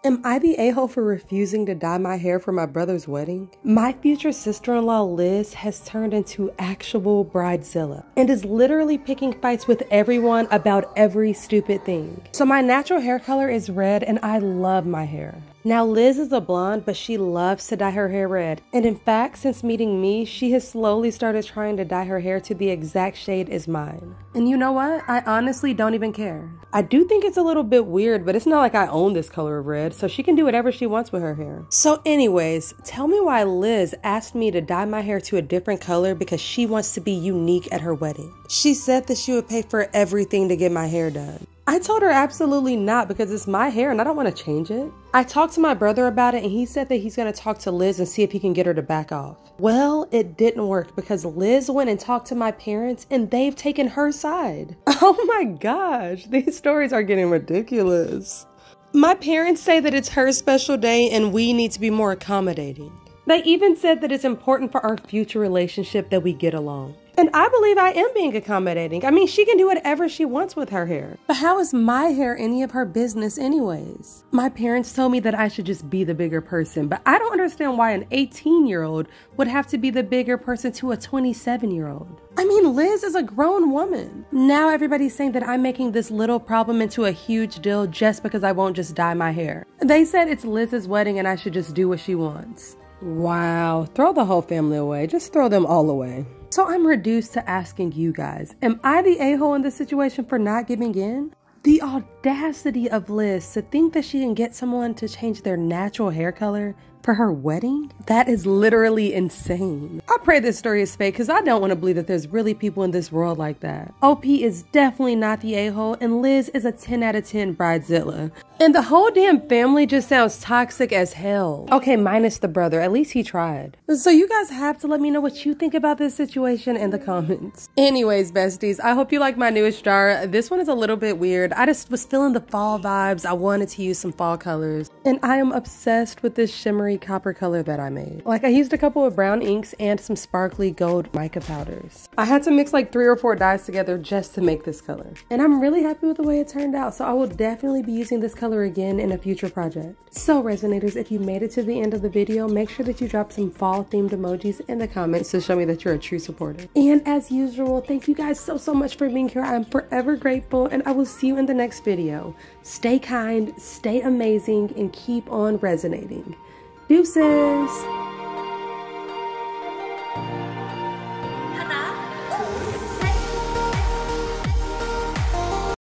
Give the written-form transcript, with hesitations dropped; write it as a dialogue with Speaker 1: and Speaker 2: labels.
Speaker 1: Am I the a-hole for refusing to dye my hair for my brother's wedding? My future sister-in-law Liz has turned into actual bridezilla and is literally picking fights with everyone about every stupid thing. So my natural hair color is red and I love my hair. Now Liz is a blonde, but she loves to dye her hair red. And in fact, since meeting me, she has slowly started trying to dye her hair to the exact shade as mine. And you know what? I honestly don't even care. I do think it's a little bit weird, but it's not like I own this color of red, so she can do whatever she wants with her hair. So anyways, tell me why Liz asked me to dye my hair to a different color because she wants to be unique at her wedding. She said that she would pay for everything to get my hair done. I told her absolutely not because it's my hair and I don't want to change it. I talked to my brother about it and he said that he's going to talk to Liz and see if he can get her to back off. Well, it didn't work because Liz went and talked to my parents and they've taken her side. Oh my gosh, these stories are getting ridiculous. My parents say that it's her special day and we need to be more accommodating. They even said that it's important for our future relationship that we get along. And I believe I am being accommodating. I mean, she can do whatever she wants with her hair. But how is my hair any of her business anyways? My parents told me that I should just be the bigger person, but I don't understand why an 18-year-old would have to be the bigger person to a 27-year-old. I mean, Liz is a grown woman. Now everybody's saying that I'm making this little problem into a huge deal just because I won't just dye my hair. They said it's Liz's wedding and I should just do what she wants. Wow, throw the whole family away. Just throw them all away. So I'm reduced to asking you guys, am I the a-hole in this situation for not giving in? The audacity of Liz to think that she can get someone to change their natural hair color for her wedding? That is literally insane. I pray this story is fake because I don't want to believe that there's really people in this world like that. OP is definitely not the a-hole and Liz is a 10 out of 10 bridezilla. And the whole damn family just sounds toxic as hell. Okay, minus the brother. At least he tried. So you guys have to let me know what you think about this situation in the comments. Anyways, besties, I hope you like my newest jar. This one is a little bit weird. I just was feeling the fall vibes. I wanted to use some fall colors. And I am obsessed with this shimmery copper color that I made. Like I used a couple of brown inks and some sparkly gold mica powders. I had to mix like 3 or 4 dyes together just to make this color. And I'm really happy with the way it turned out. So I will definitely be using this color again in a future project. So Resinators, if you made it to the end of the video, make sure that you drop some fall themed emojis in the comments to show me that you're a true supporter. And as usual, thank you guys so much for being here. I'm forever grateful and I will see you in the next video. Stay kind, stay amazing, and keep on resonating. Deuces!